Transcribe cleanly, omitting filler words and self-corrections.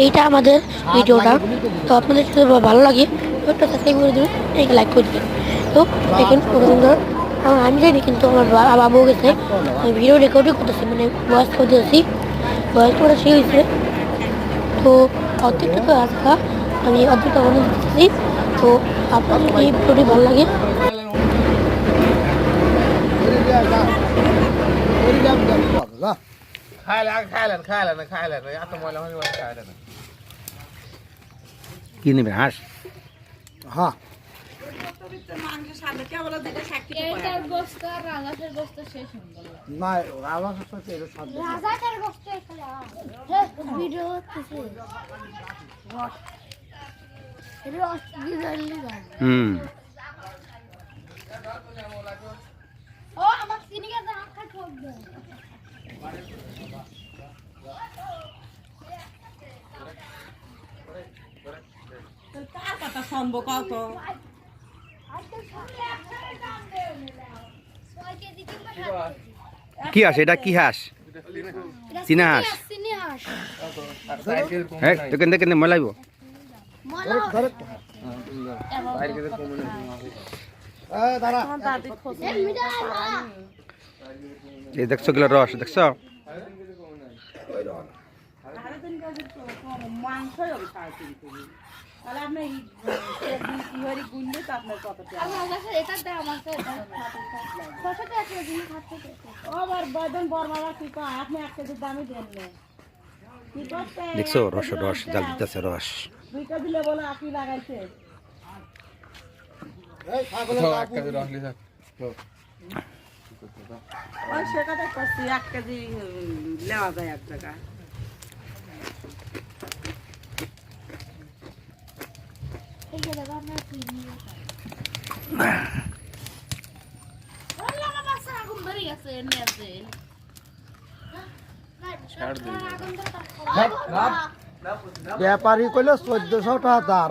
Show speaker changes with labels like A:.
A: এইটা আমাদের ভিডিওটা। তো আপনাদের যদি ভালো লাগে একটা সাবস্ক্রাইব করে দেবেন, একটা লাইক করে দেবেন। তো দেখুন কত সুন্দর। আমি জানি কিন্তু আমার বাবু গেছে, আমি ভিডিও রেকর্ডিং করতেছি, মানে ভয়েস করতেছি, ভয়েস করা সে হয়েছে। তো অর্ধেকটা তো আসা, আমি অর্ধেকটা অনেক দিতেছি। তো আপনাদের এই ভিডিওটি ভালো লাগে
B: কি নেবে হাঁস?
C: হ্যাঁ না আমার সাথে এটা সাথে
A: ভিডিও করতেছি।
B: হুম
A: ও আমার সিনিকে দাঁত কাট হবে।
D: কার কথা শুনবো কত?
B: কি হাঁস এটা? কি হাঁস? চীনা হাঁস? হ্যাঁ দেখেন দেখেন মলাইব। এই দেখছো গেল রস দেখছো?
D: মাংসই হবে 3.5 কেজি। তাহলে আপনি ইহরি গুনলে তো আপনার কত টাকা? আবার বদন বর্মারা কি কয় আপনি 1 কেজি দামই দেন না। কি করতে?
B: দেখছো রস রস জাল দিতেছে রস।
D: 2 কেজি দিলে বলে আপনি লাগাইছে।
C: এই ছাগলের
E: এক কেজি রস লিখা
D: ওই সে কথা করছি 1 কেজি নেওয়া যায় এক জায়গা।
C: ব্যাপারী কইলো 1400 টাকা দাম।